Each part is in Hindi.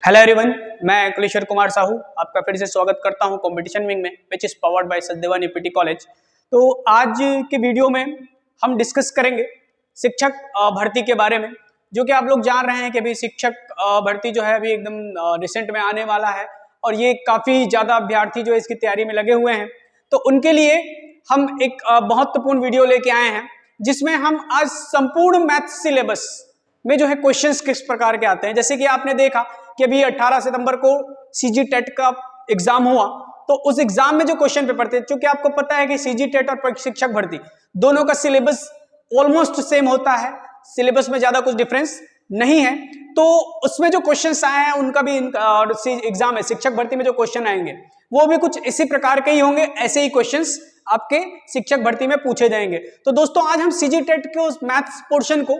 हेलो एवरीवन, मैं कुलेश्वर कुमार साहू आपका फिर से स्वागत करता हूं कंपटीशन विंग में which is powered by Sachdeva नीपीटी कॉलेज। तो आज के वीडियो में हम डिस्कस करेंगे शिक्षक भर्ती के बारे में, जो कि आप लोग जान रहे हैं कि अभी शिक्षक भर्ती जो है अभी एकदम रिसेंट में आने वाला है और ये काफ़ी ज़्यादा अभ्यर्थी जो इसकी तैयारी में लगे हुए हैं। तो उनके लिए हम एक महत्वपूर्ण वीडियो लेके आए हैं जिसमें हम आज संपूर्ण मैथ सिलेबस में जो है क्वेश्चंस किस प्रकार के आते हैं। जैसे कि आपने देखा कि अभी 18 सितंबर को सीजी टेट का एग्जाम हुआ, तो उस एग्जाम में जो क्वेश्चन पेपर थे, क्योंकि आपको पता है कि सीजी टेट और शिक्षक भर्ती दोनों का सिलेबस ऑलमोस्ट सेम होता है, सिलेबस में ज्यादा कुछ डिफरेंस नहीं है। तो उसमें जो क्वेश्चंस आए हैं उनका भी एग्जाम है, शिक्षक भर्ती में जो क्वेश्चन आएंगे वो भी कुछ इसी प्रकार के ही होंगे, ऐसे ही क्वेश्चंस आपके शिक्षक भर्ती में पूछे जाएंगे। तो दोस्तों आज हम सीजी टेट के उस मैथ्स पोर्शन को,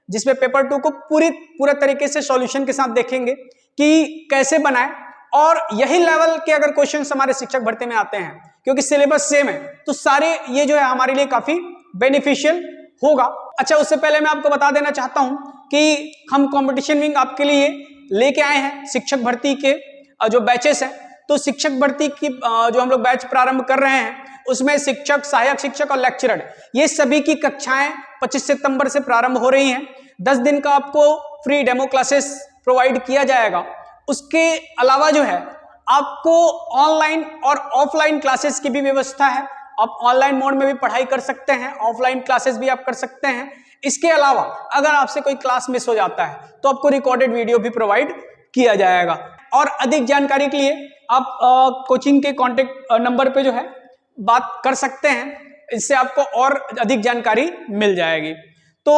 जिसमें पेपर 2 को पूरे तरीके से सॉल्यूशन के साथ देखेंगे कि कैसे बनाए, और यही लेवल के अगर क्वेश्चंस हमारे शिक्षक भर्ती में आते हैं क्योंकि सिलेबस सेम है तो सारे ये जो है हमारे लिए काफी बेनिफिशियल होगा। अच्छा, उससे पहले मैं आपको बता देना चाहता हूं कि हम कंपटीशन विंग आपके लिए लेके आए हैं शिक्षक भर्ती के जो बैचेस हैं। तो शिक्षक भर्ती की जो हम लोग बैच प्रारंभ कर रहे हैं उसमें शिक्षक, सहायक शिक्षक और लेक्चरर, ये सभी की कक्षाएं 25 सितंबर से प्रारंभ हो रही हैं। 10 दिन का आपको फ्री डेमो क्लासेस प्रोवाइड किया जाएगा। उसके अलावा जो है आपको ऑनलाइन और ऑफलाइन क्लासेस की भी व्यवस्था है। आप ऑनलाइन मोड में भी पढ़ाई कर सकते हैं, ऑफलाइन क्लासेस भी आप कर सकते हैं। इसके अलावा अगर आपसे कोई क्लास मिस हो जाता है तो आपको रिकॉर्डेड वीडियो भी प्रोवाइड किया जाएगा। और अधिक जानकारी के लिए आप कोचिंग के कॉन्टेक्ट नंबर पे जो है बात कर सकते हैं, इससे आपको और अधिक जानकारी मिल जाएगी। तो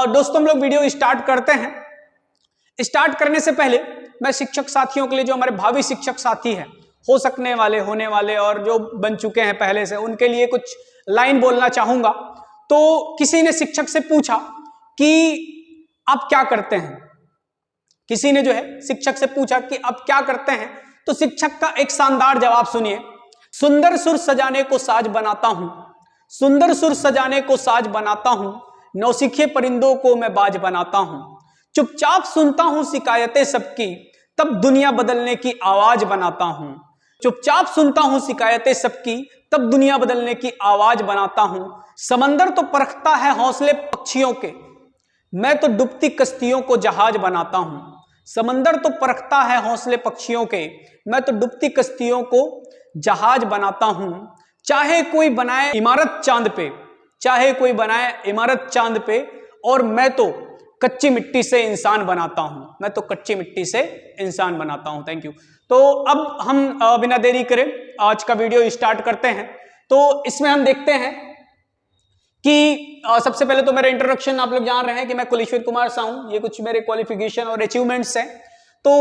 दोस्तों हम लोग वीडियो स्टार्ट करते हैं। स्टार्ट करने से पहले मैं शिक्षक साथियों के लिए, जो हमारे भावी शिक्षक साथी हैं, हो सकने वाले, होने वाले और जो बन चुके हैं पहले से, उनके लिए कुछ लाइन बोलना चाहूंगा। तो किसी ने शिक्षक से पूछा कि आप क्या करते हैं, किसी ने जो है शिक्षक से पूछा कि आप क्या करते हैं, तो शिक्षक का एक शानदार जवाब सुनिए। सुंदर सुर सजाने को साज बनाता हूं, सुंदर सुर सजाने को साज बनाता हूं, नौसिखे परिंदों को मैं बाज बनाता हूं, चुपचाप सुनता हूं शिकायतें सबकी, तब दुनिया बदलने की आवाज बनाता हूं, चुपचाप सुनता हूं शिकायतें सबकी, तब दुनिया बदलने की आवाज बनाता हूं। समंदर तो परखता है हौसले पक्षियों के, मैं तो डूबती कश्तियों को जहाज बनाता हूं। समंदर तो परखता है हौसले पक्षियों के, मैं तो डूबती कश्तियों को जहाज बनाता हूं। चाहे कोई बनाए इमारत चांद पे, चाहे कोई बनाए इमारत चांद पे, और मैं तो कच्ची मिट्टी से इंसान बनाता हूं, मैं तो कच्ची मिट्टी से इंसान बनाता हूं। Thank you. तो अब हम बिना देरी करें आज का वीडियो स्टार्ट करते हैं। तो इसमें हम देखते हैं कि सबसे पहले तो मेरा इंट्रोडक्शन आप लोग जान रहे हैं कि मैं कुलेश्वर कुमार साहू, ये कुछ मेरे क्वालिफिकेशन और अचीवमेंट्स हैं। तो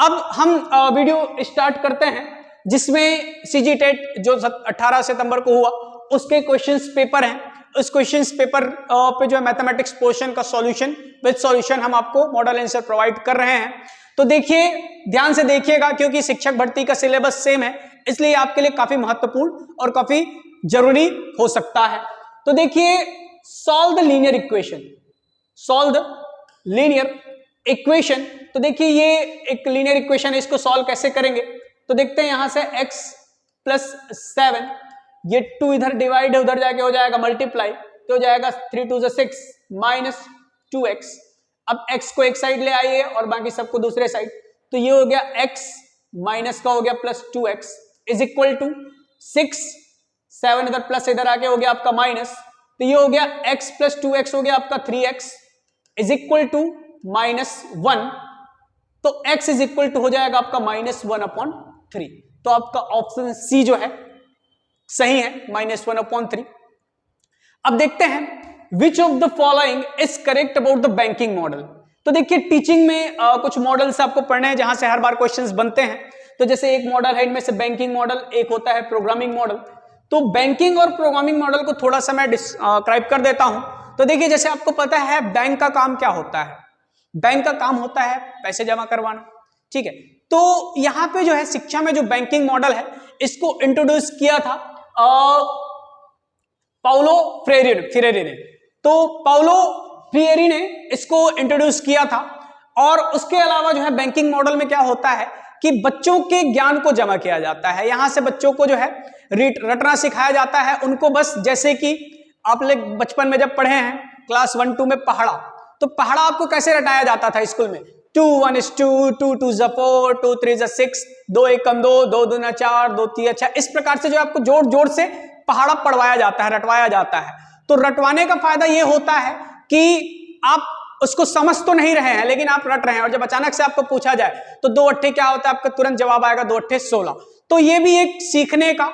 अब हम वीडियो स्टार्ट करते हैं जिसमें सीजी टेट जो 18 सितंबर को हुआ उसके क्वेश्चंस पेपर हैं। उस क्वेश्चंस पेपर पे जो है मैथमेटिक्स पोर्शन का सॉल्यूशन विद सॉल्यूशन हम आपको मॉडल आंसर प्रोवाइड कर रहे हैं। तो देखिए, ध्यान से देखिएगा, क्योंकि शिक्षक भर्ती का सिलेबस सेम है, इसलिए आपके लिए काफी महत्वपूर्ण और काफी जरूरी हो सकता है। तो देखिए, solve the linear equation, solve the linear equation. तो देखिए ये एक लीनियर इक्वेशन है, इसको सॉल्व कैसे करेंगे तो देखते हैं। यहां से x + 7, ये 2 इधर डिवाइड है, उधर जाके हो जाएगा मल्टीप्लाई, तो हो जाएगा 3 × 2 = 6 माइनस 2x। अब x को एक साइड ले आइए और बाकी सबको दूसरे साइड, तो ये हो गया x माइनस का हो गया plus 2x is equal to 6, 7 इधर प्लस इधर आके हो गया आपका माइनस, तो ये हो गया x + 2x हो गया आपका 3x इज इक्वल टू -1। तो x इज इक्वल टू हो जाएगा आपका -1/3। तो आपका ऑप्शन सी जो है सही है, -1/3। अब देखते हैं which of the following is correct about the banking model. तो देखिए, टीचिंग में कुछ मॉडल्स आपको पढ़ने हैं जहां से हर बार क्वेश्चंस बनते हैं। तो जैसे एक मॉडल है इनमें से बैंकिंग मॉडल, एक होता है प्रोग्रामिंग मॉडल। तो बैंकिंग और प्रोग्रामिंग मॉडल को थोड़ा सा मैं डिस्क्राइब कर देता हूं। तो देखिए, जैसे आपको पता है बैंक का काम क्या होता है, बैंक का काम होता है पैसे जमा करवाना, ठीक है। तो यहां पे जो है शिक्षा में जो बैंकिंग मॉडल है इसको इंट्रोड्यूस किया था पाउलो फ्रेरी ने। तो पाउलो फ्रेरी ने इसको इंट्रोड्यूस किया था और उसके अलावा जो है बैंकिंग मॉडल में क्या होता है कि बच्चों के ज्ञान को जमा किया जाता है, यहां से बच्चों को जो है रटना सिखाया जाता है उनको, बस जैसे कि आप लोग बचपन में जब पढ़े हैं क्लास 1-2 में पहाड़ा, तो पहाड़ा आपको कैसे रटाया जाता था स्कूल में, 2 1 is 2, 2 2 is 4, 2 3 is 6, 2 1 2, 2 2 4, 2 3 6, इस प्रकार से जो आपको जोड़ जोड़ से पहाड़ा पढ़वाया जाता है, रटवाया जाता है। तो रटवाने का फायदा यह होता है कि आप उसको समझ तो नहीं रहे हैं लेकिन आप रट रहे हैं, और जब अचानक से आपको पूछा जाए तो 2 अट्ठे क्या होता है, आपका तुरंत जवाब आएगा 2 अट्ठे 16। तो ये भी एक सीखने का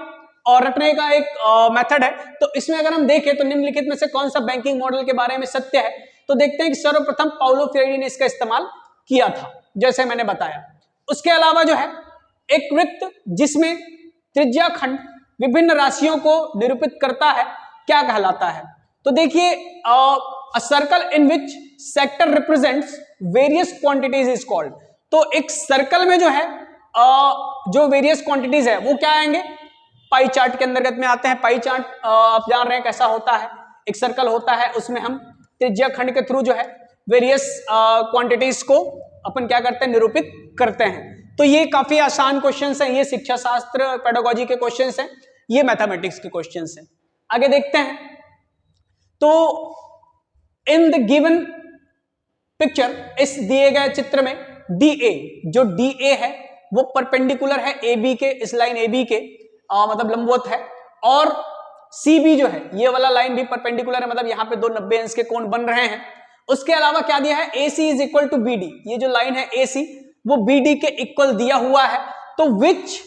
और रटने का एक मेथड है। तो इसमें अगर हम देखें तो निम्नलिखित में से कौन सा बैंकिंग मॉडल के बारे में सत्य है, तो देखते हैं कि सर्वप्रथम पाउलो फ्रेरी ने इसका इस्तेमाल किया था, जैसे मैंने बताया। उसके अलावा जो है एक वृत्त जिसमें त्रिज्या खंड विभिन्न राशियों को निरूपित करता है क्या कहलाता है, तो देखिए a circle in which sector represents various quantities is called. तो एक सर्कल में जो है जो वेरियस क्वांटिटीज है वो क्या आएंगे, पाई चार्ट के अंतर्गत में आते हैं। पाई चार्ट आप जान रहे हैं कैसा होता है, एक सर्कल होता है उसमें हम त्रिज्या खंड के थ्रू जो है वेरियस क्वांटिटीज को अपन क्या करते हैं, निरूपित करते हैं। तो ये काफी आसान क्वेश्चंस हैं, ये शिक्षा शास्त्र पेडागोजी के क्वेश्चंस हैं, ये मैथमेटिक्स के क्वेश्चंस हैं। आगे देखते हैं, तो इन द गिवन पिक्चर, इस दिए गए चित्र में DA, जो DA है वो परपेंडिकुलर है AB के, इस लाइन AB के मतलब लंबवत है, और CB जो है ये वाला लाइन भी परपेंडिकुलर है, मतलब यहां पे दो 90 अंश के कोण बन रहे हैं। उसके अलावा क्या दिया है, AC is equal to BD, ये जो लाइन है AC वो BD के इक्वल दिया हुआ है। तो विच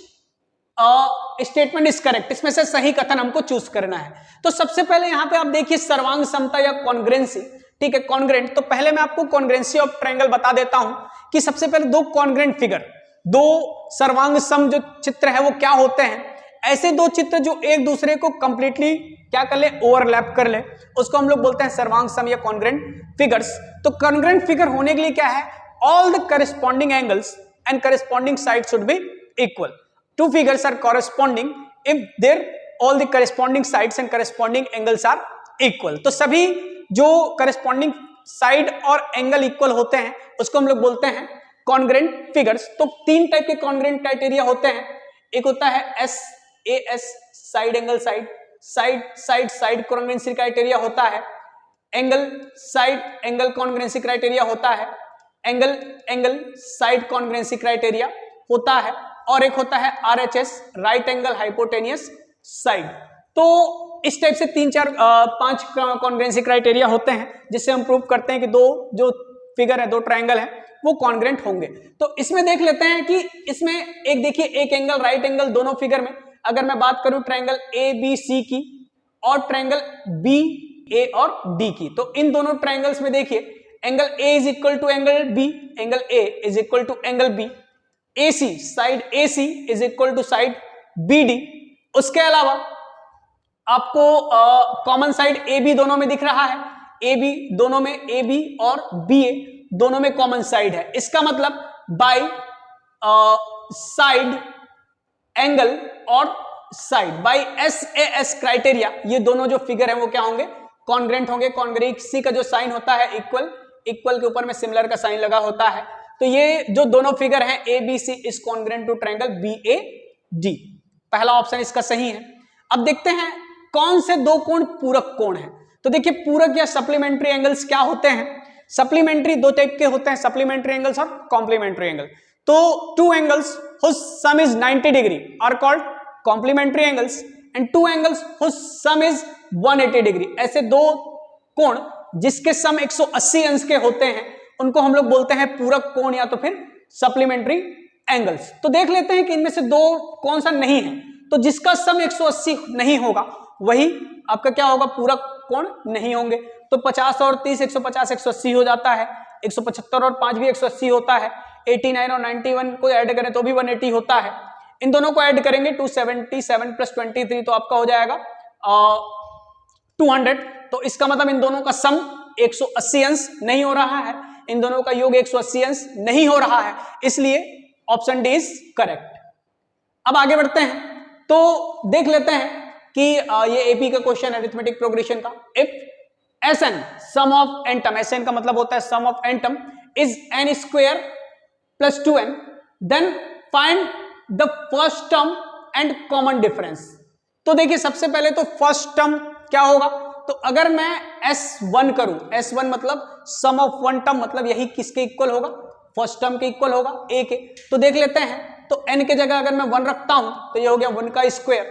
स्टेटमेंट इज करेक्ट, इसमें से सही कथन हमको चूज करना है। तो सबसे पहले यहां पे आप देखिए सर्वांग समता या कॉन्ग्रेंसी, ठीक है, कॉन्ग्रेंट। तो पहले मैं आपको कॉन्ग्रेंसी ऑफ ट्रायंगल बता देता हूं कि सबसे पहले दो कॉन्ग्रेंट फिगर, दो सर्वांग सम जो चित्र है वो क्या होते हैं, ऐसे दो चित्र जो एक दूसरे को कंप्लीटली क्या कर ले, ओवरलैप कर ले, उसको हम लोग बोलते हैं सर्वांग सम या कॉन्ग्रेंट फिगर्स। तो कॉन्ग्रेंट फिगर होने के लिए क्या है, all the corresponding angles and corresponding side should be equal. Two figures are corresponding if their all the corresponding sides and corresponding angles are equal। तो सभी जो corresponding side और angle equal होते हैं उसको हम लोग बोलते हैं congruent figures। तो तीन टाइप के congruent criteria होते हैं, एक होता है SAS side angle side, side congruency criteria होता है, angle side angle congruency criteria होता है, angle side congruency criteria होता है, और एक होता है RHS right angle hypotenuse side. तो इस टाइप से 3-4-5 कॉन्ग्रेंसी क्राइटेरिया होते हैं जिससे हम प्रूव करते हैं कि दो जो फिगर है, दो ट्रायंगल है वो कॉन्ग्रेंट होंगे। तो इसमें देख लेते हैं कि इसमें एक देखिए एक एंगल राइट एंगल दोनों फिगर में, अगर मैं बात करूं ट्रायंगल ABC की और ट्रायंगल BA और D की, तो इन दोनों ट्रायंगल्स में देखिए angle A is equal to angle B, angle A is equal to angle B, AC side AC is equal to side BD। उसके अलावा आपको कॉमन साइड AB दोनों में दिख रहा है, AB दोनों में AB और BA दोनों में कॉमन साइड है। इसका मतलब बाय साइड एंगल और साइड बाय SAS क्राइटेरिया ये दोनों जो फिगर है वो क्या होंगे, कॉन्ग्रेंट होंगे। कॉन्ग्रेंसी का जो साइन होता है इक्वल, इक्वल के ऊपर में सिमिलर का साइन लगा होता है। तो ये जो दोनों फिगर हैं ABC is congruent to triangle BAD, पहला ऑप्शन इसका सही है। अब देखते हैं कौन से दो कोण पूरक कोण हैं। तो देखिए पूरक या सप्लीमेंट्री एंगल्स क्या होते हैं, सप्लीमेंट्री दो टाइप के होते हैं, सप्लीमेंट्री एंगल्स और कॉम्प्लीमेंट्री एंगल। तो two angles whose sum is 90 degree are called complementary angles and two angles whose sum is 180 degree. ऐसे दो कोण जिसके सम 180 अंश के होते हैं उनको हम लोग बोलते हैं पूरक कोण या तो फिर सप्लीमेंट्री एंगल्स। तो देख लेते हैं कि इनमें से दो कौन सा नहीं है। तो जिसका सम 180 नहीं होगा वही आपका क्या होगा, पूरक कोण नहीं होंगे। तो 50 और 30 150 180 हो जाता है, 175 और 5 भी 180 होता है, 89 और 91 को ऐड करें तो भी 180 होता है। इन दोनों को ऐड करेंगे 277 प्लस 23 तो आपका हो जाएगा 200। तो इसका मतलब इन दोनों का सम 180 अंश नहीं हो रहा है, इन दोनों का योग 180 अंश नहीं हो रहा है, इसलिए ऑप्शन डी इज करेक्ट। अब आगे बढ़ते हैं तो देख लेते हैं कि ये एपी का क्वेश्चन अरिथमेटिक प्रोग्रेशन का। If SN sum of n term, SN का मतलब होता है sum of n term is n square plus 2n, then find the first term and common difference। तो देखिए सबसे पहले तो फर्स्ट टर्म क्या होगा, तो अगर मैं S1 करूं, S1 मतलब सम ऑफ वन टर्म, मतलब यही किसके इक्वल होगा, फर्स्ट टर्म के इक्वल होगा, a के। तो देख लेते हैं, तो n के जगह अगर मैं 1 रखता हूं तो ये हो गया 1 का स्क्वायर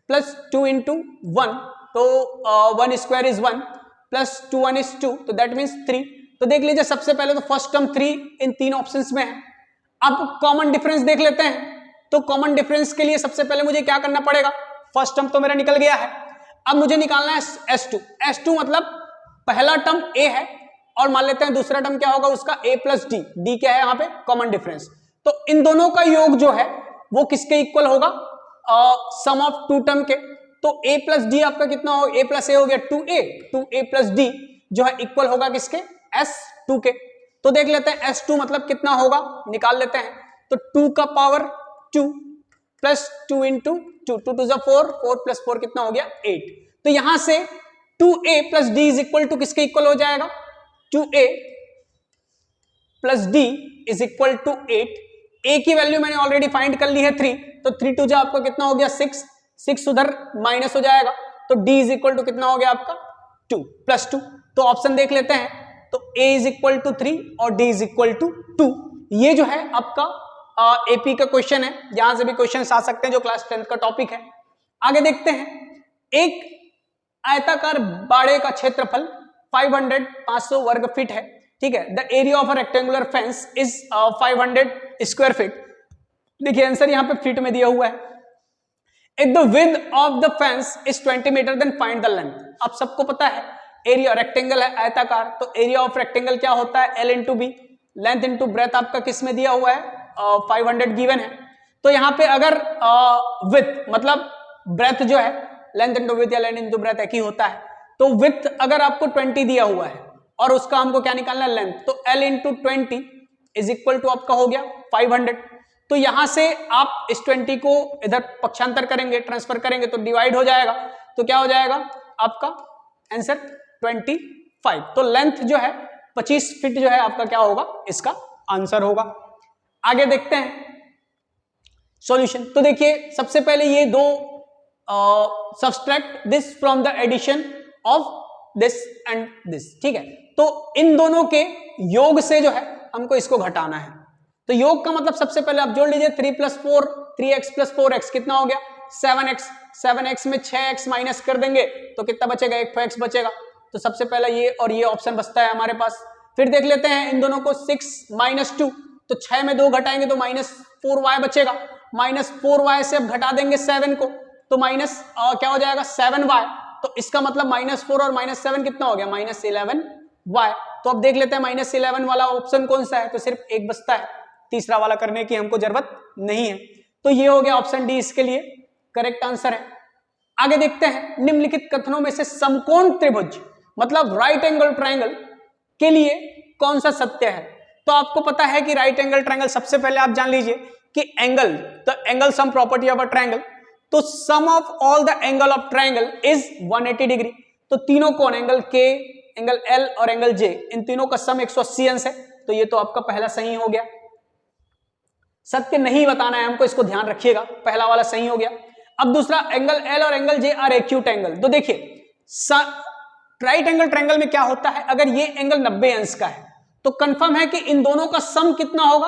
प्लस 2 इंटू 1, तो 1 स्क्वायर इज 1 प्लस 2 1 इज 2, तो दैट मीन्स 3। तो देख लीजिए सबसे पहले तो फर्स्ट टर्म 3 इन तीन ऑप्शंस में है। अब कॉमन डिफरेंस देख लेते हैं, तो कॉमन डिफरेंस के लिए सबसे पहले मुझे क्या करना पड़ेगा, फर्स्ट टर्म तो मेरा निकल गया है, अब मुझे निकालना है S2। S2 मतलब पहला टर्म a है और मान लेते हैं दूसरा टर्म क्या होगा उसका a प्लस डी, डी क्या है यहाँ पे कॉमन डिफरेंस। तो इन दोनों का योग जो है वो किसके इक्वल होगा, सम ऑफ टू टर्म के। तो a प्लस डी आपका कितना होगा, a प्लस ए हो गया 2a प्लस डी जो है इक्वल होगा किसके, S2 के। तो देख लेते हैं S2 मतलब कितना होगा, निकाल लेते हैं, तो 2 का power 2 plus 2 into 2, 2 two 4, 4 plus 4 कितना हो गया 8। तो यहां से 2a plus d is equal to किसके इक्वल हो जाएगा, 2a plus d is equal to 8। a की वैल्यू मैंने ऑलरेडी फाइंड कर ली है 3, तो 3 टू जा आपका कितना हो गया 6, 6 उधर माइनस हो जाएगा, तो d इज इक्वल टू कितना हो गया आपका 2 प्लस 2। तो ऑप्शन देख लेते हैं, तो a इज इक्वल टू 3 और d इज इक्वल टू 2। ये जो है आपका एपी का क्वेश्चन है, यहां से भी क्वेश्चन आ सकते हैं जो क्लास 10th का टॉपिक है। आगे देखते हैं, एक आयताकार बाड़े का क्षेत्रफल 500 वर्ग फीट है, ठीक है। The area of a rectangular fence is 500 square feet. देखिए आंसर यहां पे फीट में दिया हुआ है। If the width of the fence is 20 metre then find the length. आप सबको पता है एरिया, रेक्टेंगल है आयताकार, तो एरिया ऑफ रेक्टेंगल क्या होता है L into b, length into breadth आपका किस में दिया हुआ है 500 गिवन है। तो यहाँ पे अगर विथ मतलब ब्रेथ जो है लेंथ इंटू विथ या लेंथ इंटू ब्रेथ एक ही होता है, तो विथ अगर आपको 20 दिया हुआ है और उसका हमको क्या निकालना है लेंथ, तो L into 20 is equal to आपका हो गया 500। तो यहां से आप इस 20 को इधर पक्षांतर करेंगे, ट्रांसफर करेंगे तो डिवाइड हो जाएगा, तो क्या हो जाएगा आपका आंसर 25। तो लेंथ जो है 25 फीट जो है आपका क्या होगा, इसका आंसर होगा। आगे देखते हैं सॉल्यूशन। तो देखिए सबसे पहले ये दो subtract this from the addition of this and this, ठीक है। तो इन दोनों के योग से जो है हमको इसको घटाना है। तो योग का मतलब सबसे पहले आप जोड़ लीजिए 3 प्लस 4, 3x प्लस 4x कितना हो गया 7x, 7x में 6x माइनस कर देंगे तो कितना बचेगा, 1x बचेगा। तो सबसे पहला ये और ये ऑप्शन बचता है हमारे पास। फिर देख लेते हैं इन दोनों को 6 माइनस 2, तो 6 में 2 घटाएंगे तो माइनस 4y बचेगा, माइनस 4y से अब घटा देंगे 7 को तो माइनस क्या हो जाएगा 7y। तो इसका मतलब माइनस 4 और माइनस 7 कितना हो गया माइनस 11y। तो अब देख लेते हैं माइनस 11 वाला ऑप्शन कौन सा है, तो सिर्फ एक बचता है, तीसरा वाला करने की हमको जरूरत नहीं है। तो ये हो गया ऑप्शन डी इसके लिए करेक्ट आंसर है। आगे देखते हैं निम्नलिखित कथनों में से समकोण त्रिभुज मतलब राइट एंगल ट्रायंगल के लिए कौन सा सत्य है। तो आपको पता है कि राइट एंगल ट्रायंगल, सबसे पहले आप जान लीजिए कि एंगल, तो angle sum property of a triangle, तो sum of all the angle of triangle is 180 degree. तो तीनों कोण एंगल के, एंगल एल और एंगल जे, इन तीनों का सम 180 अंश है। तो ये तो आपका पहला सही हो गया। सत्य नहीं बताना है हमको, इसको ध्यान रखिएगा, पहला वाला सही हो गया। अब दूसरा एंगल एल और angle J are acute angle. तो देखिए राइट एंगल ट्रायंगल में क्या होता है, अगर ये एंगल 90 अंश का है तो कंफर्म है कि इन दोनों का सम कितना होगा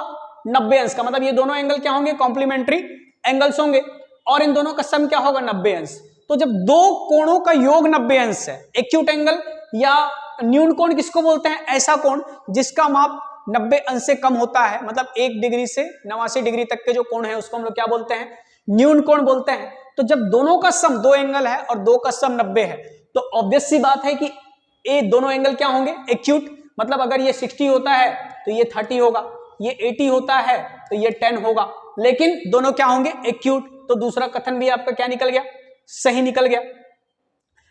90 अंश का, मतलब ये दोनों एंगल क्या होंगे कॉम्प्लीमेंट्री एंगल्स होंगे और इन दोनों का सम क्या होगा 90 अंश। तो जब दो कोणों का योग 90 अंश है, एक्यूट एंगल या न्यून कोण किसको बोलते हैं, ऐसा कोण जिसका माप 90 अंश से कम होता है, मतलब 1 डिग्री से 89 डिग्री तक के जो कोण है उसको हम लोग क्या बोलते हैं, न्यून कोण बोलते हैं। तो जब दोनों का सम, दो एंगल है और दो का सम 90 है, तो ऑब्वियस सी बात है कि ये दोनों एंगल क्या होंगे एक्यूट, मतलब अगर ये 60 होता है तो ये 30 होगा, ये 80 होता है तो ये 10 होगा, लेकिन दोनों क्या होंगे एक्यूट। तो दूसरा कथन भी आपका क्या निकल गया, सही निकल गया।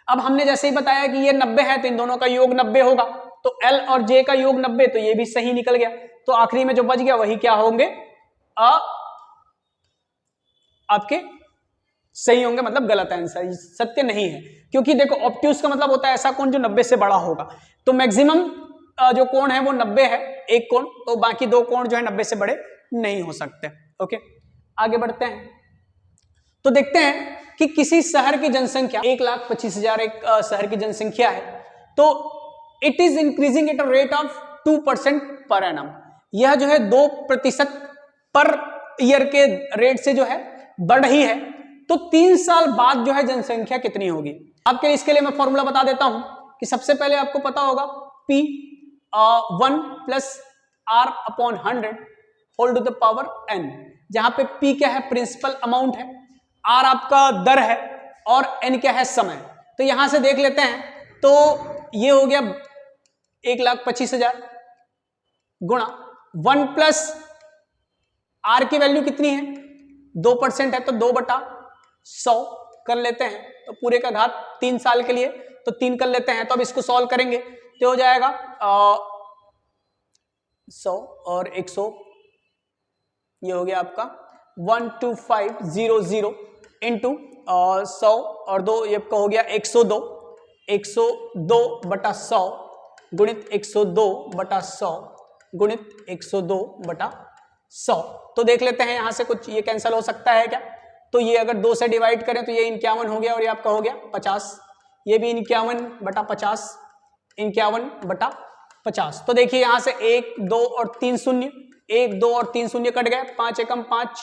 अब हमने जैसे ही बताया कि ये 90 है तो इन दोनों का योग 90 होगा, तो L और J का योग 90, तो ये भी सही निकल गया। तो आखिरी में जो बच गया वही क्या होंगे, आपके सही होंगे, मतलब गलत आंसर, सत्य नहीं है। क्योंकि देखो ऑब्ट्यूज का मतलब होता है ऐसा कोण जो 90 से बड़ा होगा, तो मैक्सिमम जो कोण है वो 90 है, एक कोण, तो बाकी 2 कोण जो है 90 से बड़े नहीं हो सकते। ओके, आगे बढ़ते हैं तो देखते हैं कि किसी शहर की जनसंख्या 1,25,000 एक शहर की जनसंख्या है, तो it is increasing at a rate of 2% per annum. यह जो है 2% पर ईयर के रेट से जो है बढ़ रही है। तो 3 साल बाद जो है जनसंख्या कितनी होगी? आपके इसके लिए मैं फॉर्मूला बता देता हूं कि सबसे पहले आपको पता होगा P 1 plus R upon 100 whole to the power n, जहां पे P क्या है? प्रिंसिपल अमाउंट है, R आपका दर है और n क्या है? समय। तो यहां से देख लेते हैं, तो ये हो गया 1,25,000 गुणा 1 प्लस R की वैल्यू कितनी है? 2% है, तो 2/100 कर लेते हैं, तो पूरे का घात 3 साल के लिए, तो 3 कर लेते हैं। तो अब इसको सॉल्व करेंगे तो हो जाएगा 100 और 100, ये हो गया आपका 12500 इंटू 100 और 2, ये आपका हो गया 102/100 गुणित 102/100 गुणित 102/100। तो देख लेते हैं यहां से कुछ ये कैंसिल हो सकता है क्या? तो ये अगर 2 से डिवाइड करें तो ये 51 हो गया और ये आपका हो गया 50, ये भी 51/50, 51/50। तो देखिए यहां से 1 2 और 3 शून्य, 1 2 और 3 शून्य कट गए, 5 एकम 5,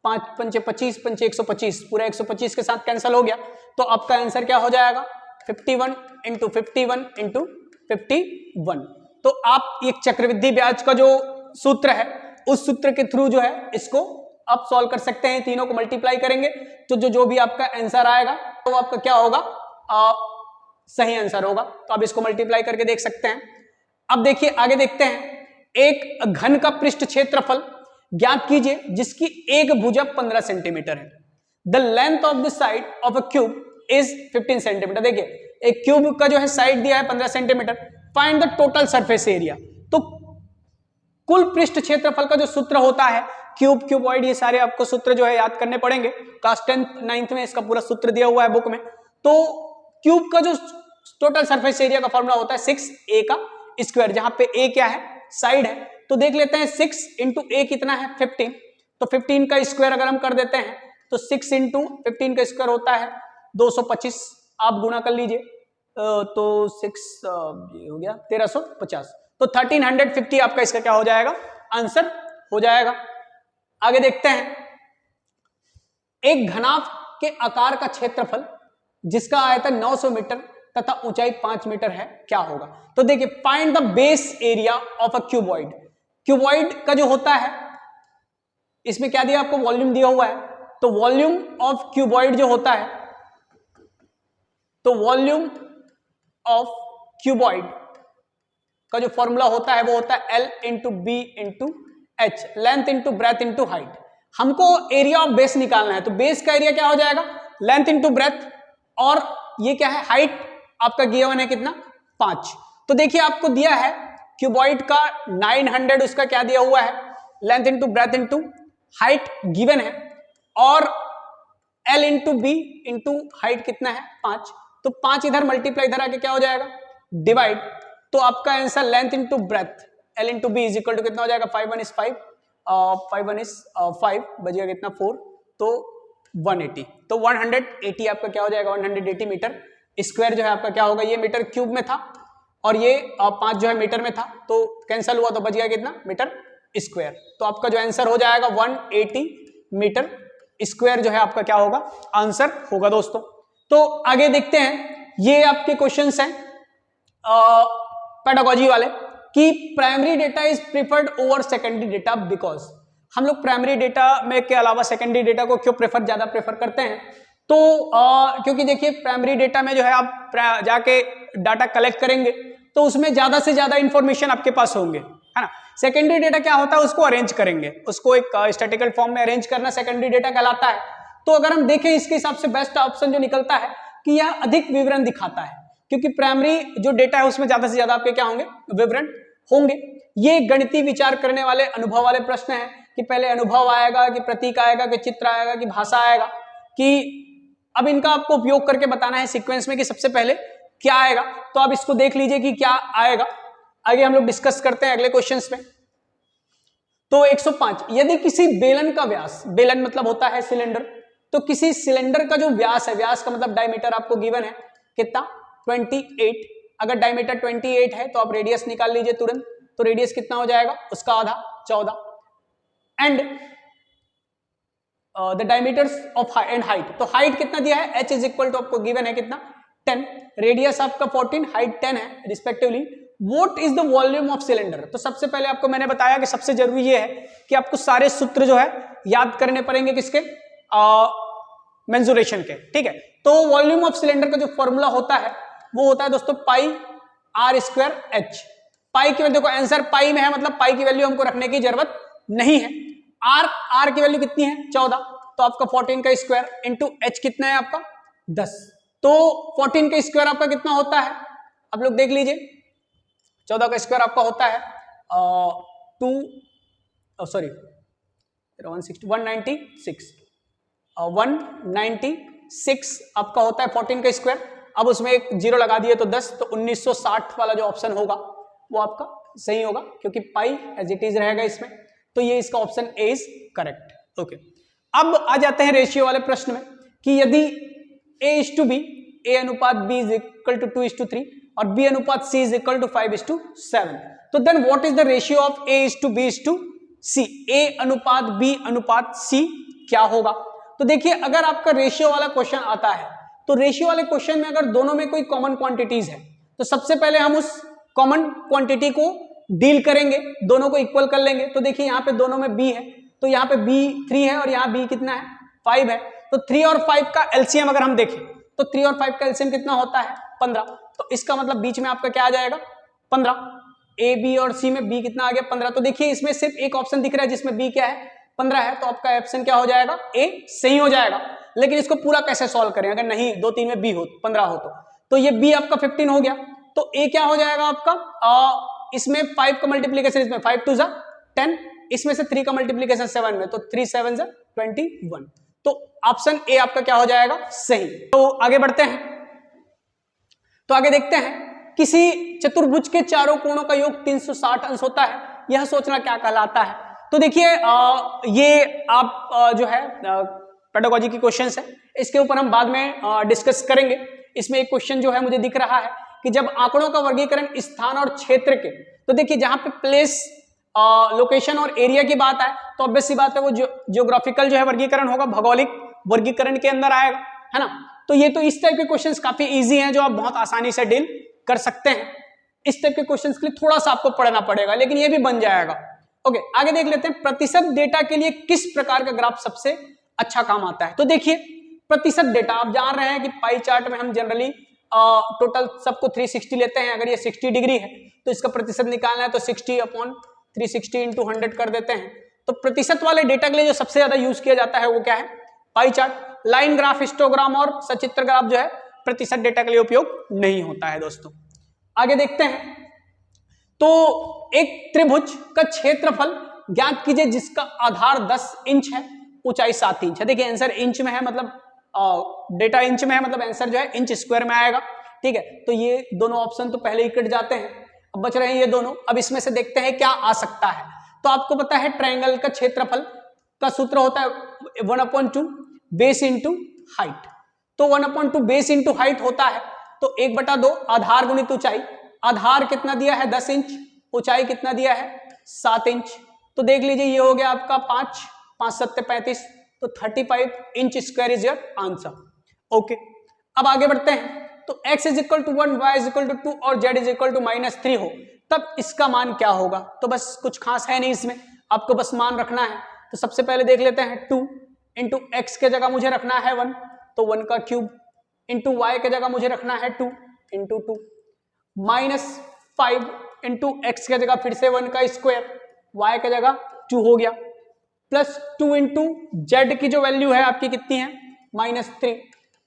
5 पंचे 25, पंचे 125, पूरा 125 के साथ कैंसिल हो गया। तो आपका आंसर क्या हो जाएगा? 51 इंटू 51 इंटू 51। तो आप एक चक्रवृद्धि ब्याज का जो सूत्र है उस सूत्र के थ्रू जो है इसको आप सॉल्व कर सकते हैं। तीनों को मल्टीप्लाई करेंगे तो जो भी आपका आंसर आएगा तो आपका क्या होगा? सही आंसर होगा। तो आप इसको मल्टीप्लाई करके देख सकते हैं। अब देखिए आगे देखते हैं, एक घन का पृष्ठ क्षेत्रफल ज्ञात कीजिए जिसकी एक भुजा 15 सेंटीमीटर है। The length of the side of a cube is 15 centimetre. देखिए एक क्यूब का जो है साइड दिया है 15 centimetre, find the total surface area. तो कुल पृष्ठ क्षेत्रफल का जो सूत्र होता है, क्यूब, क्यूबॉइड, ये सारे आपको सूत्र जो है याद करने पड़ेंगे। क्लास 10th 9th में इसका पूरा सूत्र दिया हुआ है बुक में। तो क्यूब का जो टोटल सरफेस एरिया का फॉर्मूला होता है 6a का स्क्वायर, जहां पे a क्या है? साइड है। तो देख लेते हैं 6 इंटू a कितना है? 15। तो 15 का स्क्वायर अगर हम कर देते हैं तो 6 इंटू 15 का स्क्वायर होता है 225, आप गुणा कर लीजिए, तो 6 ये हो गया 1350। तो 1350 आपका इसका क्या हो जाएगा? आंसर हो जाएगा। आगे देखते हैं, एक घनाभ के आकार का क्षेत्रफल जिसका आयतन 900 मीटर तथा ऊंचाई 5 मीटर है, क्या होगा? तो देखिए find the base area of a cuboid. Cuboid का जो होता है, इसमें क्या दिया आपको? वॉल्यूम दिया हुआ है। तो वॉल्यूम ऑफ क्यूबॉइड जो होता है, तो वॉल्यूम ऑफ क्यूबॉइड का जो फॉर्मूला होता है वो होता है L into b into h, length into breadth into height. हमको एरिया ऑफ बेस निकालना है, तो बेस का एरिया क्या हो जाएगा? लेंथ इंटू ब्रेथ, और ये क्या है? हाइट आपका गिवन है कितना? 5। तो देखिए आपको दिया है क्यूबॉइड का 900, उसका क्या दिया हुआ है? Length into breadth into height given है, और L into b into height कितना है? 5। तो 5 इधर मल्टीप्लाई इधर आके क्या हो जाएगा? डिवाइड। तो आपका answer length into breadth L into b is equal to कितना हो जाएगा? 5 1 is 5, 5 1 is 5, बचेगा कितना? 4, तो 180। तो 180 आपका क्या हो जाएगा? 180 मीटर स्क्वायर जो है आपका क्या होगा? ये मीटर क्यूब में था और ये 5 जो है मीटर में था, तो कैंसिल हुआ तो बच गया कितना? Metre square. तो आपका जो आंसर हो जाएगा 180 मीटर स्क्वायर जो है आपका क्या होगा? आंसर होगा दोस्तों। तो आगे देखते हैं, ये आपके क्वेश्चंस हैं पेडागोजी वाले, कि primary data is preferred over secondary data because. हम लोग प्राइमरी डेटा में के अलावा सेकेंडरी डेटा को क्यों ज्यादा प्रेफर करते हैं? तो क्योंकि देखिए प्राइमरी डेटा में जो है आप जाके डाटा कलेक्ट करेंगे तो उसमें ज्यादा से ज्यादा इंफॉर्मेशन आपके पास होंगे, है ना। सेकेंडरी डेटा क्या होता है? उसको अरेंज करेंगे, उसको एक स्टैटिकल फॉर्म में अरेंज करना सेकेंडरी डेटा कहलाता है। तो अगर हम देखें इसके हिसाब से बेस्ट ऑप्शन जो निकलता है कि यह अधिक विवरण दिखाता है, क्योंकि प्राइमरी जो डेटा है उसमें ज्यादा से ज्यादा आपके क्या होंगे? विवरण होंगे। ये गणितीय विचार करने वाले अनुभव वाले प्रश्न हैं कि पहले अनुभव आएगा, कि प्रतीक आएगा, कि चित्र आएगा, कि भाषा आएगा, कि अब इनका आपको उपयोग करके बताना है सीक्वेंस में कि सबसे पहले क्या आएगा। तो आप इसको देख लीजिए कि क्या आएगा। आगे हम लोग डिस्कस करते हैं अगले क्वेश्चंस में। तो 105, यदि किसी बेलन का व्यास, बेलन मतलब होता है सिलेंडर, तो किसी सिलेंडर का जो व्यास है, व्यास का मतलब डायमीटर आपको गिवन है कितना 28, अगर डायमीटर 28 है तो आप रेडियस निकाल लीजिए तुरंत, तो रेडियस कितना हो जाएगा उसका आधा 14, and the diameters of and height, तो हाइट कितना दिया है h इज इक्वल टू आपको गिवन है कितना 10, रेडियस आपका 14, हाइट 10 है respectively. What is the volume of cylinder, तो सबसे पहले आपको मैंने बताया कि सबसे जरूरी ये है कि आपको सारे सूत्र जो है याद करने पड़ेंगे किसके, मेंसुरेशन के, ठीक है। तो वॉल्यूम ऑफ सिलेंडर का जो फॉर्मूला होता है वो होता है दोस्तों पाई आर स्क्वायर एच। पाई की वैल्यू, देखो आंसर पाई में है, मतलब पाई की वैल्यू हमको रखने की जरूरत नहीं है। आर की वैल्यू कितनी है 14, तो आपका 14 का स्क्वायर इंटू एच कितना है आपका 10, तो 14 का स्क्वायर आपका कितना होता है, आप लोग देख लीजिए, 14 का स्क्वायर आपका होता है 196 आपका होता है 14 का स्क्वायर। अब उसमें एक जीरो लगा दिए तो 10, तो 1960 वाला जो ऑप्शन होगा वो आपका सही होगा, क्योंकि पाई एज इट इज रहेगा इसमें, तो ये इसका option A is correct. Okay, अब आ जाते हैं रेशियो वाले प्रश्न में कि यदि A:B, A अनुपात B इज इक्वल टू 2:3 और B अनुपात C इज इक्वल टू 5:7, तो then what is the ratio of A:B:C, A अनुपात B अनुपात C क्या होगा। तो देखिए अगर आपका रेशियो वाला क्वेश्चन आता है तो रेशियो वाले क्वेश्चन में अगर दोनों में कोई कॉमन क्वांटिटीज है तो सबसे पहले हम उस कॉमन क्वांटिटी को डील करेंगे, दोनों को इक्वल कर लेंगे। तो देखिए यहाँ पे दोनों में B है, तो यहाँ पे B 3 है और यहाँ B कितना है 5 है, तो 3 और 5 का एलसीएम अगर हम देखें तो 3 और 5 का एलसीएम कितना होता है 15, तो इसका मतलब बीच में आपका क्या आ जाएगा 15, A B और C में B कितना आ गया 15। तो देखिए इसमें सिर्फ एक ऑप्शन दिख रहा है जिसमें B क्या है 15 है, तो आपका ऑप्शन क्या हो जाएगा A सही हो जाएगा। लेकिन इसको पूरा कैसे सॉल्व करें, अगर नहीं 2 3 में B हो 15 हो तो ये B आपका 15 हो गया, तो A क्या हो जाएगा आपका इसमें 5 का मल्टीप्लीकेशन, इसमें 5 2 10, इसमें से 3 का मल्टीप्लीकेशन 7 में, तो 3 7 21, तो ऑप्शन ए आपका क्या हो जाएगा सही। तो आगे बढ़ते हैं, तो आगे देखते हैं किसी चतुर्भुज के चारों कोणों का योग 360 अंश होता है, यह सोचना क्या कहलाता है। तो देखिए ये आप जो है पेडागोजी की क्वेश्चंस है, इसके ऊपर हम बाद में डिस्कस करेंगे। इसमें एक क्वेश्चन जो है मुझे दिख रहा है कि जब आंकड़ों का वर्गीकरण स्थान और क्षेत्र के, तो देखिए जहां पे प्लेस लोकेशन और एरिया की बात है तो ऑब्वियस सी बात है वो जियोग्राफिकल जो है वर्गीकरण होगा, भौगोलिक वर्गीकरण के अंदर आएगा, है ना। तो ये तो इस टाइप के क्वेश्चंस काफी इजी हैं जो आप बहुत आसानी से डील कर सकते हैं। इस टाइप के क्वेश्चंस के लिए थोड़ा सा आपको पढ़ना पड़ेगा, लेकिन ये भी बन जाएगा। ओके, आगे देख लेते हैं प्रतिशत डेटा के लिए किस प्रकार का ग्राफ सबसे अच्छा काम आता है। तो देखिए प्रतिशत डेटा आप जान रहे हैं कि पाई चार्ट में हम जनरली टोटल सबको 360 लेते हैं, अगर ये 60 डिग्री है तो इसका प्रतिशत निकालना है तो 60/360 × 100 कर देते हैं। तो प्रतिशत वाले डेटा के लिए जो सबसे ज्यादा यूज किया जाता है वो क्या है pie chart. Line graph, histogram और सचित्र ग्राफ जो है प्रतिशत डेटा के लिए उपयोग नहीं होता है दोस्तों। आगे देखते हैं, तो एक त्रिभुज का क्षेत्रफल ज्ञात कीजिए जिसका आधार 10 इंच है, ऊंचाई 7 इंच है। देखिए आंसर इंच में है, मतलब डेटा इंच में है, मतलब आंसर जो है इंच स्क्वायर में आएगा, ठीक है। तो ये दोनों ऑप्शन तो पहले ही कट जाते हैं, अब बच रहे हैं ये दोनों। अब इसमें से देखते हैं क्या आ सकता है। तो आपको पता है ट्रायंगल का क्षेत्रफल का सूत्र होता है 1/2 बेस इंटू हाइट। तो 1/2 बेस इंटू हाइट होता है तो 1/2 आधार गुणित ऊंचाई। आधार कितना दिया है 10 इंच, ऊंचाई कितना दिया है 7 इंच। तो देख लीजिए ये हो गया आपका 5 5 7 35, तो 35 inch square is your answer. Okay, अब आगे बढ़ते हैं, तो x is equal to 1, y is equal to 2 और z इज इक्वल टू -3 हो तब इसका मान क्या होगा। तो बस कुछ खास है नहीं इसमें, आपको बस मान रखना है। तो सबसे पहले देख लेते हैं 2 इंटू एक्स के जगह मुझे रखना है 1, तो 1 का क्यूब, इंटू वाई के जगह मुझे रखना है 2 इंटू 2, -5 इंटू एक्स के जगह फिर से 1 का स्क्वायर, वाई के जगह 2 हो गया, प्लस 2 इंटू जेड की जो वैल्यू है आपकी कितनी है -3।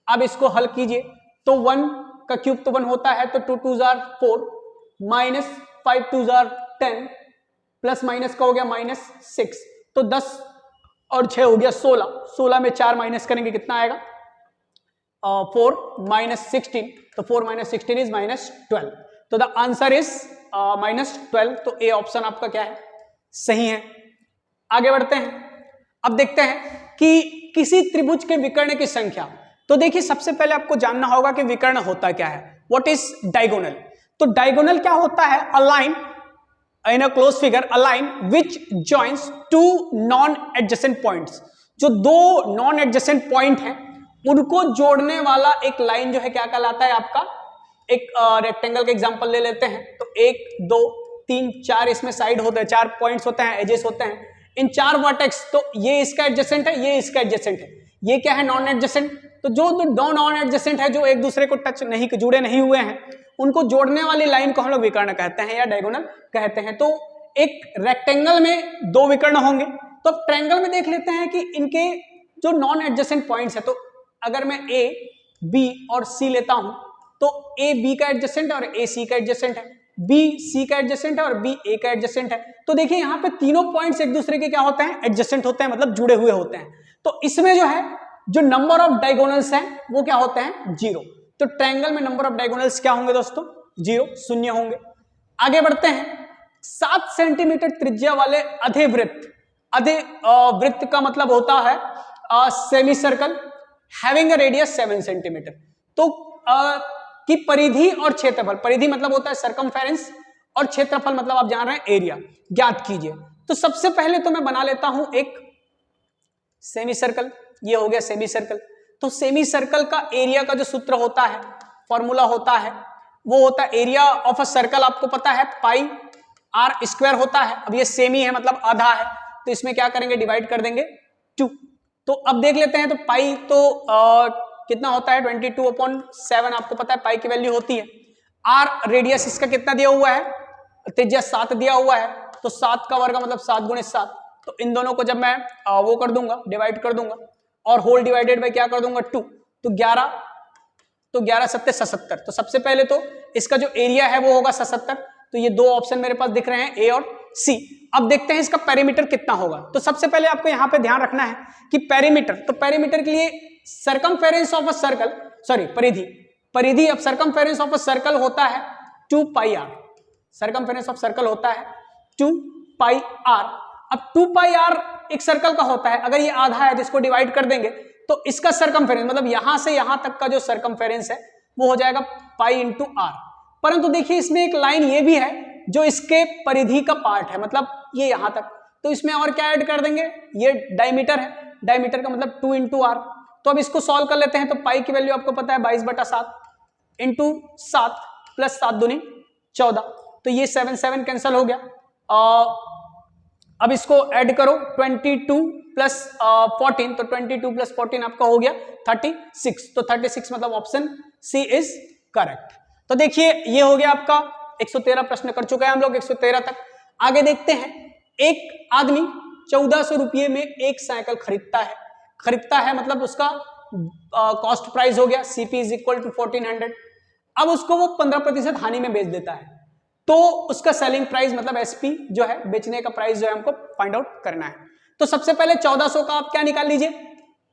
अब इसको हल कीजिए तो 1 का क्यूब तो 1 होता है, तो 2 2 4, -5 2 10, प्लस माइनस का हो गया -6, तो 10 और 6 हो गया 16, 16 में 4 माइनस करेंगे कितना आएगा 4 -16, तो 4 - 16 इज -12। तो द आंसर इज -12, तो ए ऑप्शन आपका क्या है, सही है। आगे बढ़ते हैं, अब देखते हैं कि किसी त्रिभुज के विकर्ण की संख्या। तो देखिए सबसे पहले आपको जानना होगा कि विकर्ण होता क्या है, व्हाट इज डायगोनल। तो डायगोनल क्या होता है, a line in a close figure, a line which joins two non adjacent points. जो दो नॉन एडजेसेंट पॉइंट हैं उनको जोड़ने वाला एक लाइन जो है क्या कहलाता है आपका, एक रेक्टेंगल का एग्जांपल ले लेते हैं। तो 1 2 3 4 इसमें साइड होते हैं, 4 पॉइंट्स होते हैं, एजेस होते हैं। इन 4 वर्टेक्स, तो ये इसका एडजेसेंट है, ये इसका एडजेसेंट है, ये क्या है, नॉन एडजेसेंट। तो जो दो नॉन एडजेसेंट है, जो एक दूसरे को टच नहीं, जुड़े नहीं हुए हैं, उनको जोड़ने वाली लाइन को हम लोग विकर्ण कहते हैं या डायगोनल कहते हैं। तो एक रेक्टेंगल में दो विकर्ण होंगे, तो अब ट्रायंगल में देख लेते हैं कि इनके जो नॉन एडजेसेंट पॉइंट्स है, तो अगर मैं ए बी और सी लेता हूं, तो ए बी का एडजेसेंट और ए सी का एडजेसेंट है, बी सी का एडजेसेंट है और बी ए का एडजेसेंट है। तो देखिए यहाँ पे तीनों पॉइंट्स एक दूसरे के क्या होते हैं, एडजेसेंट होते हैं, मतलब जुड़े हुए होते हैं। तो इसमें जो है जो नंबर ऑफ डायगोनल्स हैं वो क्या होते हैं, 0। तो ट्रायंगल में नंबर ऑफ डायगोनल्स क्या होंगे दोस्तों, 0, शून्य होंगे। आगे बढ़ते हैं, 7 सेंटीमीटर त्रिज्या वाले अधिवृत्त, अधिवृत्त का मतलब होता है semi circle having a radius 7 centimetre. तो की परिधि और क्षेत्रफल, परिधि मतलब होता है सरकमफेरेंस और क्षेत्रफल मतलब आप जान रहे हैं एरिया, ज्ञात कीजिए। तो सबसे पहले तो मैं बना लेता हूं एक सेमी सर्कल, ये हो गया सेमी सर्कल। तो सेमी सर्कल का एरिया का जो सूत्र होता है, फॉर्मूला होता है, वो होता है एरिया ऑफ अ सर्कल, आपको पता है पाई आर स्क्वायर होता है। अब ये सेमी है मतलब आधा है, तो इसमें क्या करेंगे, डिवाइड कर देंगे 2। तो अब देख लेते हैं, तो पाई तो कितना होता है, 22/7 आपको पता है पाई की वैल्यू होती है। आर रेडियस इसका कितना दिया हुआ है, त्रिज्या 7 दिया हुआ है, तो 7 का वर्ग मतलब 7 × 7। तो इन दोनों को जब मैं वो कर दूंगा, डिवाइड कर दूंगा, और होल डिवाइडेड बाय क्या कर दूंगा 2, तो 11, तो 11 7 77। तो सबसे पहले तो इसका जो एरिया है वो होगा 77। तो ये दो ऑप्शन मेरे पास दिख रहे हैं, ए और सी। अब देखते हैं इसका पेरीमीटर कितना होगा। तो सबसे पहले आपको यहां पे ध्यान रखना है कि पेरीमीटर, तो पेरीमीटर के लिए circumference of a circle, sorry परिधि, परिधि अब सरकमफेरेंस ऑफ अ सर्कल होता है 2 पाई आर, सरकमफेरेंस ऑफ सर्कल होता है 2 पाई आर। अब 2 पाई आर एक सर्कल का होता है, अगर ये आधा है तो इसको डिवाइड कर देंगे, तो इसका सरकमफेरेंस मतलब यहां से यहां तक का जो सरकमफेरेंस है वो हो जाएगा पाई इंटू आर। परंतु देखिए इसमें एक लाइन ये भी है जो इसके परिधि का पार्ट है, मतलब ये यहां तक, तो इसमें और क्या ऐड कर देंगे, ये डायमीटर है, डायमीटर का मतलब 2 इंटू आर। तो अब इसको सॉल्व कर लेते हैं। तो पाई की वैल्यू आपको पता है 22/7 इंटू 7 प्लस 7 दूनी 14, तो ये 7 7 कैंसिल हो गया। अब इसको ऐड करो 22 प्लस 14, तो 22 प्लस 14 आपका हो गया 36। तो 36 मतलब ऑप्शन सी इज करेक्ट। तो देखिए ये हो गया आपका 113 प्रश्न कर चुका है हम लोग, 113 तक। आगे देखते हैं, एक आदमी 1400 रुपये में एक साइकिल खरीदता है मतलब उसका कॉस्ट प्राइस हो गया, सीपी इज इक्वल टू 1400। अब उसको वो 15% हानि में बेच देता है, तो उसका सेलिंग प्राइस मतलब एसपी जो है, बेचने का प्राइस जो है हमको फाइंड आउट करना है। तो सबसे पहले 1400 का आप क्या निकाल लीजिए,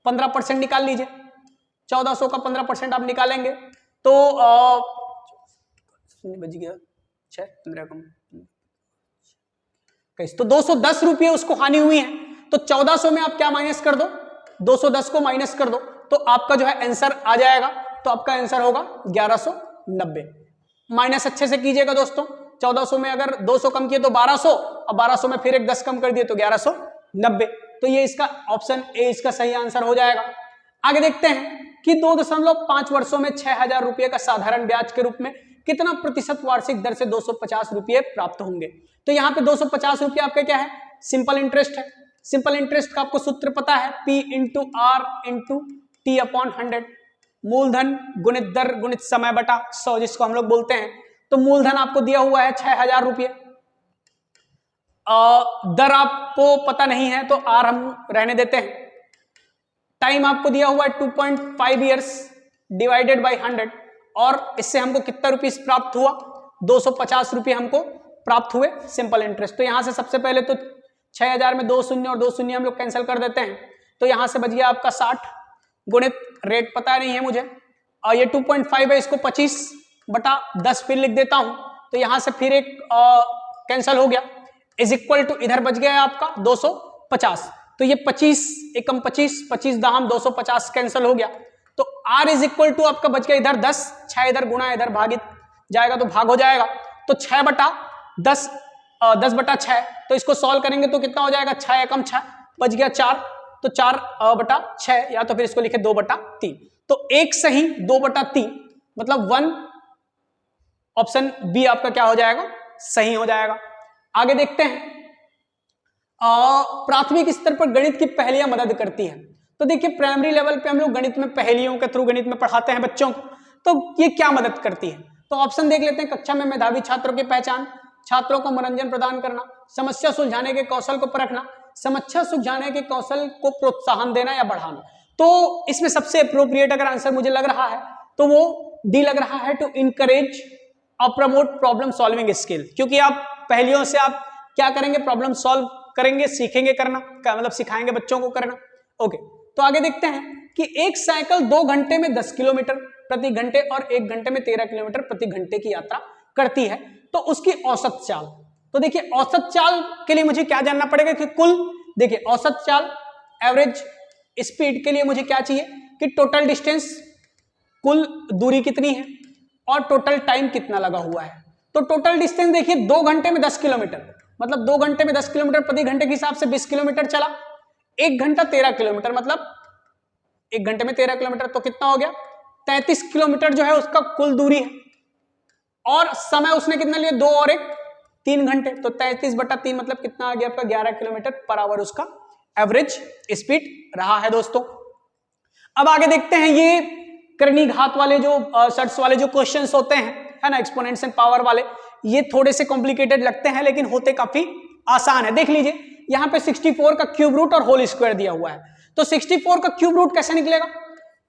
15% निकाल लीजिए। 1400 का 15% आप निकालेंगे तो बच गया 6 15 कम, तो 210 रुपये उसको हानि हुई है। तो 1400 में आप क्या माइनस कर दो, 210 को माइनस कर दो, तो आपका जो है आंसर आ जाएगा। तो आपका आंसर होगा 1190। माइनस अच्छे से कीजिएगा दोस्तों, 1400 में अगर 200 कम किए तो 1200, और 1200 में फिर एक 10 कम कर दिए तो 1190। तो ये इसका ऑप्शन ए इसका सही आंसर हो जाएगा। आगे देखते हैं कि 2.5 वर्षों में 6000 रुपये का साधारण ब्याज के रूप में कितना प्रतिशत वार्षिक दर से 250 रुपये प्राप्त होंगे। तो यहाँ पे 250 रुपये आपका क्या है, सिंपल इंटरेस्ट है। सिंपल इंटरेस्ट का आपको सूत्र पता है, P into r into t upon 100, मूलधन गुणित दर गुणित समय बटा 100, जिसको हम लोग बोलते हैं। तो मूलधन आपको दिया हुआ है 6000 रुपये, दर आपको पता नहीं है तो आर हम रहने देते हैं। टाइम आपको दिया हुआ है 2.5 ईयर्स डिवाइडेड बाई 100, और इससे हमको कितना रुपीस प्राप्त हुआ, 250 रुपये हमको प्राप्त हुए सिंपल इंटरेस्ट। तो यहां से सबसे पहले तो 6000 में 2 शून्य और 2 शून्य हम लोग कैंसिल कर देते हैं, तो यहां से बच गया आपका 60 गुणित रेट पता नहीं है मुझे, और ये 2.5 है, इसको 25/10 फिर लिख देता हूं, तो यहां से फिर एक कैंसिल हो गया, इज इक्वल टू इधर बच गया आपका 250, तो ये 25 एकम 25, 25 दाम 250 कैंसिल हो गया, तो r इज इक्वल टू आपका बच गया इधर 10, 6 इधर गुणा इधर भागित जाएगा तो भाग हो जाएगा, तो 6 बटा 10, 10 बटा 6, तो इसको सॉल्व करेंगे तो कितना हो जाएगा 6 एकम 6 बच गया 4, तो 4 बटा 6, या तो फिर इसको लिखे 2 बटा 3, तो एक सही 2 बटा 3 मतलब 1, ऑप्शन बी आपका क्या हो जाएगा, सही हो जाएगा। आगे देखते हैं, प्राथमिक स्तर पर गणित की पहेलियां मदद करती हैं। तो देखिए प्राइमरी लेवल पे हम लोग गणित में पहेलियों के थ्रू गणित में पढ़ाते हैं बच्चों को, तो ये क्या मदद करती है, तो ऑप्शन देख लेते हैं। कक्षा में मेधावी छात्रों की पहचान, छात्रों को मनोरंजन प्रदान करना, समस्या सुलझाने के कौशल को परखना, समस्या सुलझाने के कौशल को प्रोत्साहन देना या बढ़ाना। तो इसमें सबसे अप्रोप्रिएट अगर आंसर मुझे लग रहा है तो वो डी लग रहा है, टू इनकरेज और प्रमोट प्रॉब्लम सॉल्विंग स्किल, क्योंकि आप पहेलियों से आप क्या करेंगे, प्रॉब्लम सॉल्व करेंगे, सीखेंगे करना, क्या मतलब सिखाएंगे बच्चों को करना। ओके, तो आगे देखते हैं कि एक साइकिल 2 घंटे में 10 किलोमीटर प्रति घंटे और 1 घंटे में 13 किलोमीटर प्रति घंटे की यात्रा करती है, तो उसकी औसत चाल। तो देखिए औसत चाल के लिए मुझे क्या जानना पड़ेगा कि कुल, देखिए औसत चाल एवरेज स्पीड के लिए मुझे क्या चाहिए कि टोटल डिस्टेंस, कुल दूरी कितनी है और टोटल टाइम कितना लगा हुआ है। तो टोटल डिस्टेंस देखिए 2 घंटे में 10 किलोमीटर, मतलब 2 घंटे में 10 किलोमीटर प्रति घंटे के हिसाब से 20 किलोमीटर चला, 1 घंटा 13 किलोमीटर मतलब 1 घंटे में 13 किलोमीटर, तो कितना हो गया 33 किलोमीटर जो है उसका कुल दूरी है, और समय उसने कितना लिया 2 और 1 3 घंटे, तो 33 बटा 3 मतलब कितना आ गया आपका 11 किलोमीटर पर आवर उसका एवरेज स्पीड रहा है दोस्तों। अब आगे देखते हैं, ये करनी घात वाले जो शर्ट्स वाले जो क्वेश्चंस होते हैं, है ना, एक्सपोनेंट्स एंड पावर वाले, ये थोड़े से कॉम्प्लिकेटेड लगते हैं लेकिन होते काफी आसान है। देख लीजिए यहाँ पे 64 का क्यूब रूट और होल स्क्वायर दिया हुआ है, तो 64 का क्यूब रूट कैसे निकलेगा,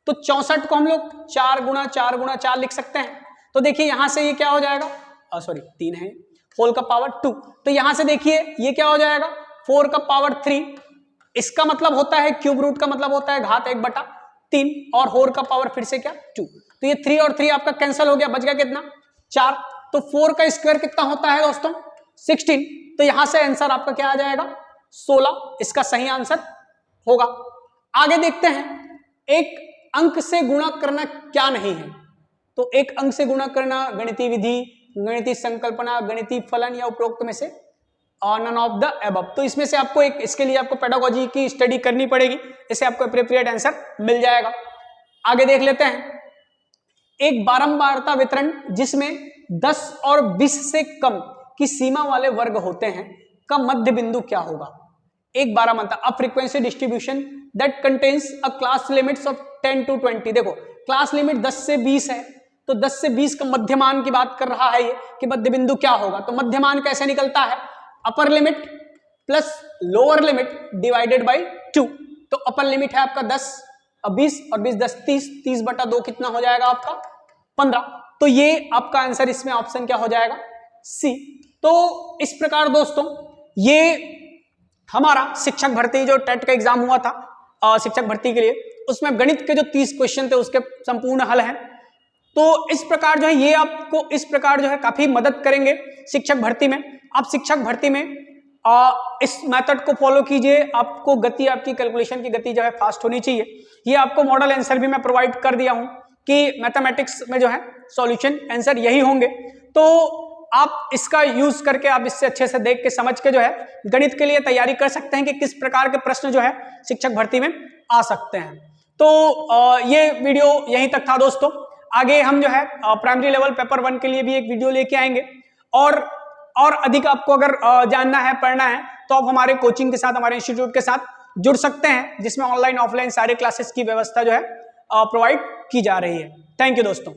तो 64 को हम लोग 4 गुणा 4 गुणा 4 लिख सकते हैं। तो देखिए यहां से ये क्या हो जाएगा, सॉरी 3 है, होल का पावर 2, तो यहां से देखिए ये क्या हो जाएगा 4 का पावर 3, इसका मतलब होता है क्यूब रूट का मतलब होता है घात 1/3, और होल का पावर फिर से क्या 2, तो ये 3 और 3 आपका कैंसिल हो गया, बच गया कितना 4, तो 4 का स्क्वायर कितना होता है दोस्तों 16, तो यहां से आंसर आपका क्या आ जाएगा 16, इसका सही आंसर होगा। आगे देखते हैं, एक अंक से गुणा करना क्या नहीं है, तो एक अंक से गुणा करना गणितीय विधि, गणितीय संकल्पना, गणितीय फलन या उपरोक्त में से नन ऑफ द अबव। तो इसमें से आपको एक, इसके लिए आपको पेडागोजी की स्टडी करनी पड़ेगी, इससे आपको एप्रोप्रिएट आंसर मिल जाएगा। आगे देख लेते हैं, एक बारंबारता वितरण जिसमें 10 और 20 से कम की सीमा वाले वर्ग होते हैं का मध्य बिंदु क्या होगा। एक बारंबारता, a frequency distribution that contains a class limits of 10 to 20। देखो क्लास लिमिट 10 से 20 है, तो 10 से 20 का मध्यमान की बात कर रहा है ये कि मध्य बिंदु क्या होगा। तो मध्यमान कैसे निकलता है, upper limit plus lower limit divided by 2। तो अपर लिमिट है आपका 10 और 20 और 20 10 30, 30 बटा 2 कितना हो जाएगा आपका 15। तो ये आपका आंसर इसमें ऑप्शन क्या हो जाएगा सी। तो इस प्रकार दोस्तों ये हमारा शिक्षक भर्ती जो टेट का एग्जाम हुआ था शिक्षक भर्ती के लिए, उसमें गणित के जो 30 क्वेश्चन थे उसके संपूर्ण हल हैं। तो इस प्रकार जो है ये आपको इस प्रकार जो है काफी मदद करेंगे शिक्षक भर्ती में। आप शिक्षक भर्ती में इस मेथड को फॉलो कीजिए, आपको गति, आपकी कैलकुलेशन की गति जो है फास्ट होनी चाहिए। ये आपको मॉडल आंसर भी मैं प्रोवाइड कर दिया हूं कि मैथमेटिक्स में जो है सॉल्यूशन आंसर यही होंगे। तो आप इसका यूज करके आप इससे अच्छे से देख के समझ के जो है गणित के लिए तैयारी कर सकते हैं कि किस प्रकार के प्रश्न जो है शिक्षक भर्ती में आ सकते हैं। तो ये वीडियो यहीं तक था दोस्तों। आगे हम जो है प्राइमरी लेवल पेपर 1 के लिए भी एक वीडियो लेके आएंगे, और अधिक आपको अगर जानना है, पढ़ना है, तो आप हमारे कोचिंग के साथ, हमारे इंस्टीट्यूट के साथ जुड़ सकते हैं, जिसमें ऑनलाइन ऑफलाइन सारे क्लासेस की व्यवस्था जो है प्रोवाइड की जा रही है। थैंक यू दोस्तों।